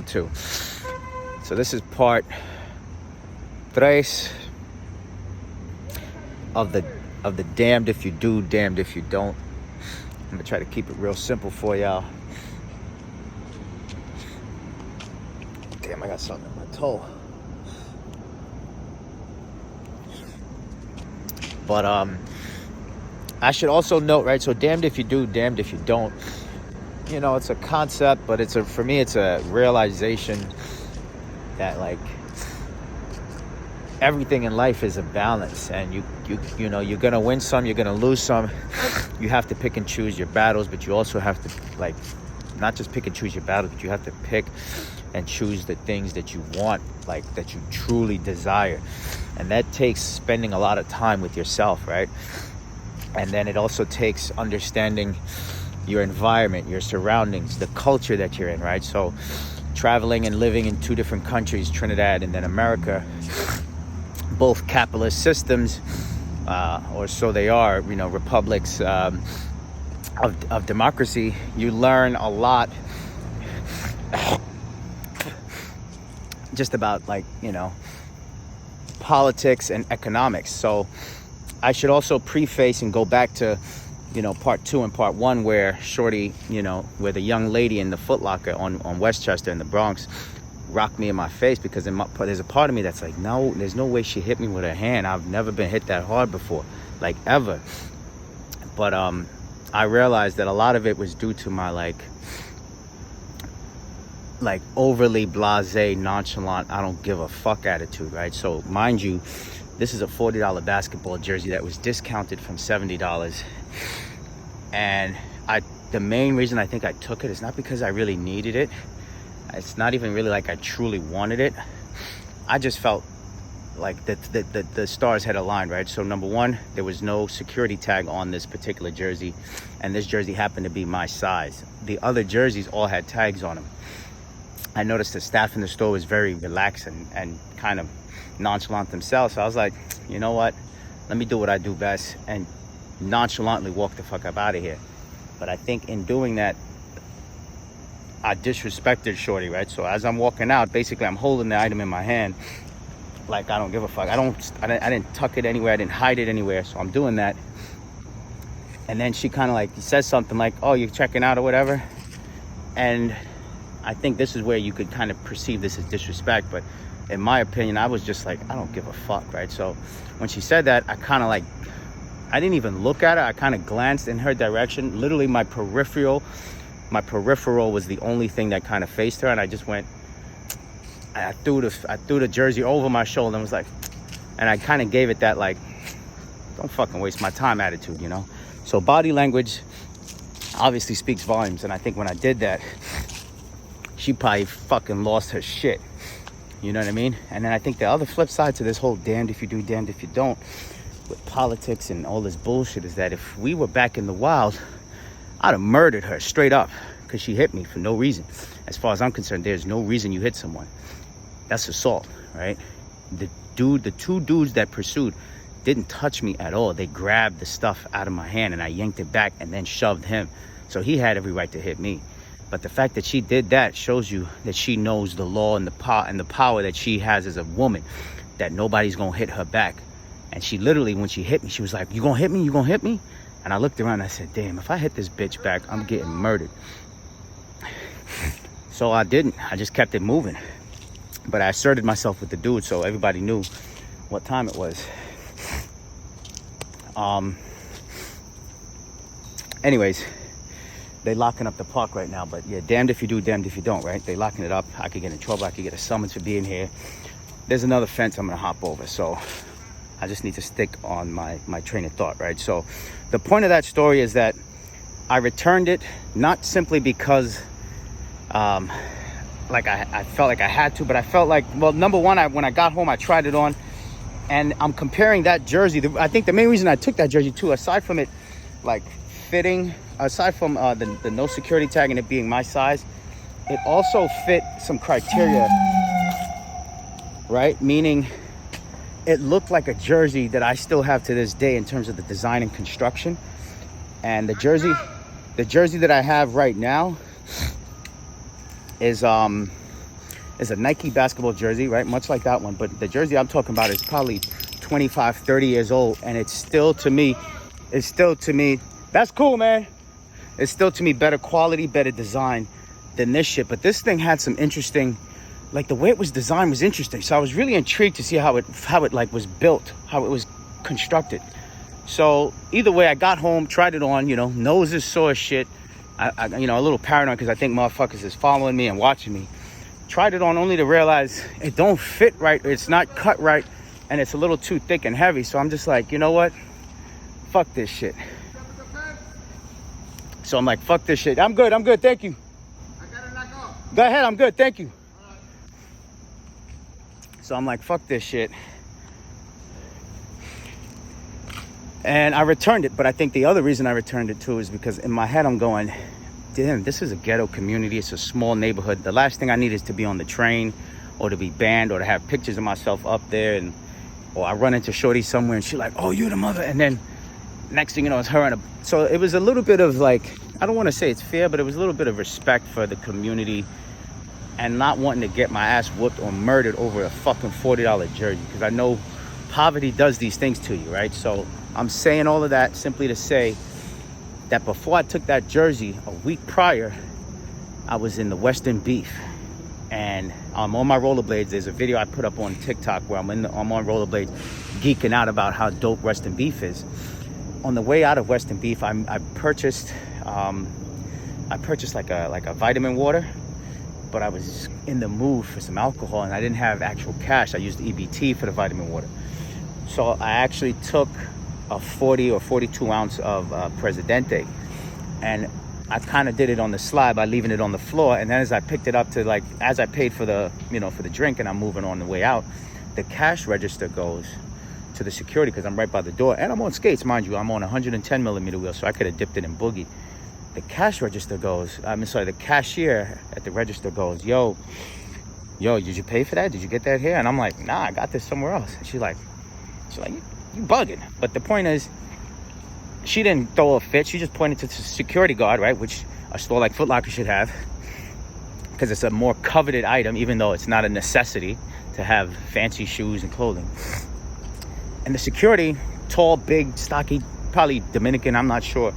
Two. So this is part 3 of the damned if you do, damned if you don't. I'm gonna try to keep it real simple for y'all. Damn, I got something on my toe. But I should also note, right? So damned if you do, damned if you don't. You know, it's a concept, but for me, it's a realization that like everything in life is a balance, and you know, you're gonna win some, you're gonna lose some. You have to pick and choose your battles, but you also have to like not just pick and choose your battles, but you have to pick and choose the things that you want, like that you truly desire, and that takes spending a lot of time with yourself, right? And then it also takes understanding your environment, your surroundings, the culture that you're in, right? So traveling and living in 2 different countries, Trinidad and then America, both capitalist systems, or so they are, you know, republics of democracy. You learn a lot just about, like, you know, politics and economics. So I should also preface and go back to, you know, part 2 and part 1 where Shorty, you know, where the young lady in the Foot Locker on Westchester in the Bronx rocked me in my face, because there's a part of me that's like, no, there's no way she hit me with her hand. I've never been hit that hard before, like ever. But I realized that a lot of it was due to my like overly blasé, nonchalant, I don't give a fuck attitude, right? So mind you, this is a $40 basketball jersey that was discounted from $70. And the main reason I think I took it is not because I really needed it. It's not even really like I truly wanted it. I just felt like the stars had aligned, right? So number one, there was no security tag on this particular jersey, and this jersey happened to be my size. The other jerseys all had tags on them. I noticed the staff in the store was very relaxed and kind of nonchalant themselves. So I was like, you know what? Let me do what I do best and nonchalantly walk the fuck up out of here. But I think in doing that, I disrespected Shorty, right? So as I'm walking out, basically I'm holding the item in my hand like I don't give a fuck. I didn't tuck it anywhere. I didn't hide it anywhere. So I'm doing that. And then she kind of like says something like, oh, you're checking out or whatever. And I think this is where you could kind of perceive this as disrespect. But in my opinion, I was just like, I don't give a fuck, right? So when she said that, I kind of like, I didn't even look at her. I kind of glanced in her direction. Literally my peripheral was the only thing that kind of faced her. And I just went, I threw the jersey over my shoulder and was like, and I kind of gave it that like, don't fucking waste my time attitude, you know? So body language obviously speaks volumes. And I think when I did that, she probably fucking lost her shit. You know what I mean? And then I think the other flip side to this whole damned if you do, damned if you don't, with politics and all this bullshit, is that if we were back in the wild, I'd have murdered her straight up because she hit me for no reason. As far as I'm concerned, there's no reason you hit someone. That's assault, right? The 2 dudes that pursued didn't touch me at all. They grabbed the stuff out of my hand and I yanked it back and then shoved him. So he had every right to hit me. But the fact that she did that shows you that she knows the law and the power that she has as a woman, that nobody's gonna hit her back. And she literally, when she hit me, she was like, you gonna hit me? You gonna hit me? And I looked around and I said, damn, if I hit this bitch back, I'm getting murdered. So I didn't. I just kept it moving. But I asserted myself with the dude so everybody knew what time it was. Anyways, they locking up the park right now. But yeah, damned if you do, damned if you don't, right? They locking it up. I could get in trouble. I could get a summons for being here. There's another fence I'm gonna hop over. So I just need to stick on my train of thought, right? So the point of that story is that I returned it not simply because like I felt like I had to, but I felt like, well, number one, when I got home, I tried it on, and I'm comparing that jersey. I think the main reason I took that jersey too, aside from it like fitting, aside from the no security tag and it being my size, it also fit some criteria, right? Meaning it looked like a jersey that I still have to this day in terms of the design and construction. And the jersey that I have right now is is a Nike basketball jersey, right? Much like that one. But the jersey I'm talking about is probably 25, 30 years old. And it's still to me, that's cool, man. It's still to me better quality, better design than this shit. But this thing had some interesting, like the way it was designed was interesting. So I was really intrigued to see how it like was built, how it was constructed. So either way, I got home, tried it on, nose is sore as shit. I a little paranoid because I think motherfuckers is following me and watching me. Tried it on only to realize it don't fit right. It's not cut right. And it's a little too thick and heavy. So I'm just like, you know what? Fuck this shit. So I'm like, fuck this shit. I'm good. Thank you. Go ahead. I'm good. Thank you. So I'm like, fuck this shit. And I returned it. But I think the other reason I returned it too is because in my head I'm going, damn, this is a ghetto community. It's a small neighborhood. The last thing I need is to be on the train or to be banned or to have pictures of myself up there. Or I run into Shorty somewhere and she's like, oh, you're the mother. And then next thing you know, it's her. So it was a little bit of like, I don't want to say it's fair, but it was a little bit of respect for the community and not wanting to get my ass whooped or murdered over a fucking $40 jersey. Because I know poverty does these things to you, right? So I'm saying all of that simply to say that before I took that jersey a week prior, I was in the Western Beef. And I'm on my rollerblades. There's a video I put up on TikTok where I'm on rollerblades geeking out about how dope Western Beef is. On the way out of Western Beef, I purchased like a vitamin water, but I was in the mood for some alcohol and I didn't have actual cash. I used EBT for the vitamin water. So I actually took a 40 or 42 ounce of Presidente, and I kind of did it on the slide by leaving it on the floor. And then as I picked it up as I paid for the drink and I'm moving on the way out, the cash register goes to the security because I'm right by the door. And I'm on skates, mind you. I'm on 110 millimeter wheel, so I could have dipped it in boogie. The cash register goes, the cashier at the register goes, yo, did you pay for that? Did you get that here? And I'm like, nah, I got this somewhere else. And she's like, you bugging. But the point is, she didn't throw a fit. She just pointed to the security guard, right? Which a store like Foot Locker should have, because it's a more coveted item, even though it's not a necessity to have fancy shoes and clothing. And the security, tall, big, stocky, probably Dominican, I'm not sure.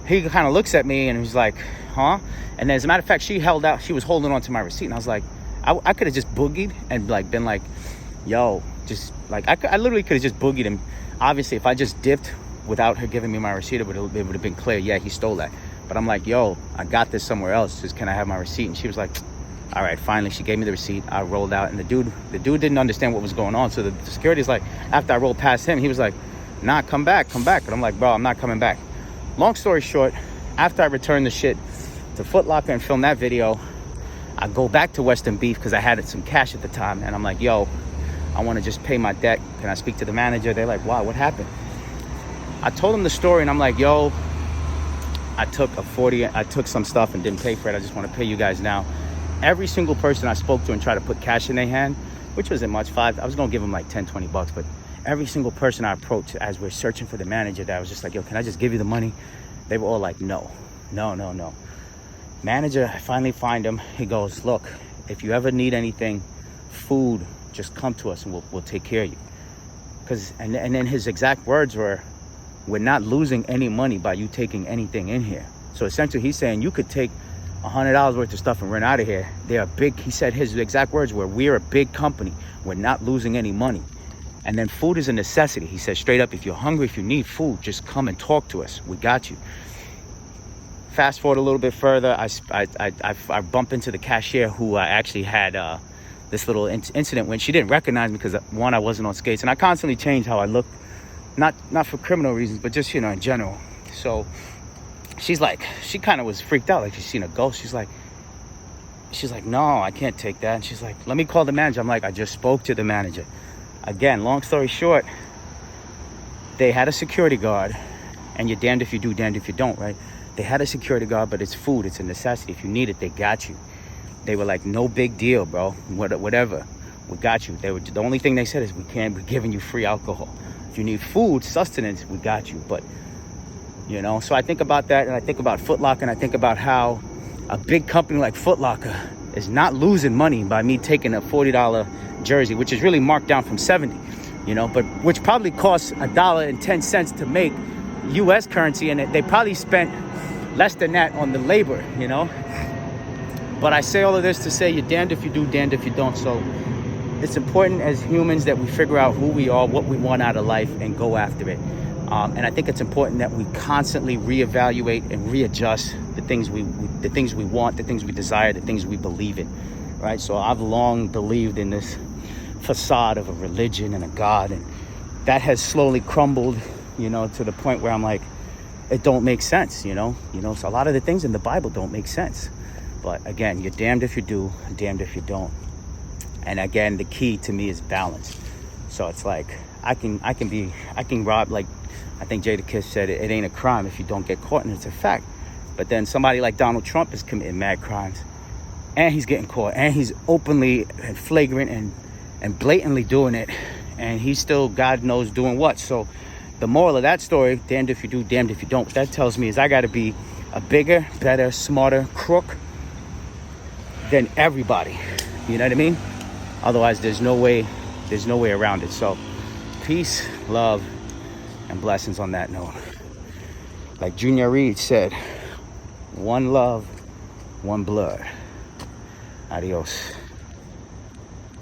He kind of looks at me and he's like, huh? And as a matter of fact, she was holding on to my receipt. And I was like, I could have just boogied and like been like, yo, just like, I literally could have just boogied him. Obviously, if I just dipped without her giving me my receipt, it would have been clear, yeah, he stole that. But I'm like, yo, I got this somewhere else. Just, can I have my receipt? And she was like, all right, finally, she gave me the receipt. I rolled out, and the dude didn't understand what was going on. So the security's like, after I rolled past him, he was like, nah, come back. But I'm like, bro, I'm not coming back. Long story short, after I returned the shit to Foot Locker and filmed that video, I go back to Western Beef because I had some cash at the time. And I'm like, yo, I want to just pay my debt. Can I speak to the manager? They're like, wow, what happened? I told them the story, and I'm like, yo, I took some stuff and didn't pay for it. I just want to pay you guys now. Every single person I spoke to and tried to put cash in their hand, which wasn't much, I was going to give them like 10, 20 bucks, but every single person I approached as we're searching for the manager, that I was just like, yo, can I just give you the money? They were all like, no. Manager, I finally find him. He goes, look, if you ever need anything, food, just come to us and we'll take care of you. And then his exact words were, we're not losing any money by you taking anything in here. So essentially he's saying you could take $100 worth of stuff and run out of here. They're big. He said his exact words were, we're a big company. We're not losing any money. And then food is a necessity. He said straight up, if you're hungry, if you need food, just come and talk to us. We got you. Fast forward a little bit further, I bump into the cashier who I actually had this little incident when she didn't recognize me because, one, I wasn't on skates. And I constantly change how I look. Not for criminal reasons, but just, in general. So she's like, she kind of was freaked out, like she's seen a ghost. She's like, no, I can't take that. And she's like, let me call the manager. I'm like, I just spoke to the manager. Again, long story short, they had a security guard, and you're damned if you do, damned if you don't, right? They had a security guard, but it's food. It's a necessity. If you need it, they got you. They were like, no big deal, bro. Whatever. We got you. The only thing they said is, we can't be giving you free alcohol. If you need food, sustenance, we got you. But, so I think about that, and I think about Foot Locker, and I think about how a big company like Foot Locker is not losing money by me taking a $40 jersey, which is really marked down from 70, you know, but which probably costs $1.10 to make US currency, and they probably spent less than that on the labor, you know. But I say all of this to say you're damned if you do, damned if you don't. So it's important as humans that we figure out who we are, what we want out of life, and go after it. And I think it's important that we constantly reevaluate and readjust the things we want, the things we desire, the things we believe in, right? So I've long believed in this facade of a religion and a God, and that has slowly crumbled, you know, to the point where I'm like, it don't make sense, you know. So a lot of the things in the Bible don't make sense. But again, you're damned if you do, damned if you don't. And again, the key to me is balance. So it's like I can rob, like I think Jada Kiss said, it ain't a crime if you don't get caught, and it's a fact. But then somebody like Donald Trump is committing mad crimes, and he's getting caught, and he's openly and flagrant and blatantly doing it, and he's still, God knows, doing what. So the moral of that story, damned if you do, damned if you don't, what that tells me is I got to be a bigger, better, smarter crook than everybody. You know what I mean? Otherwise, there's no way around it. So peace, love, and blessings on that note. Like Junior Reed said, one love, one blood. Adios.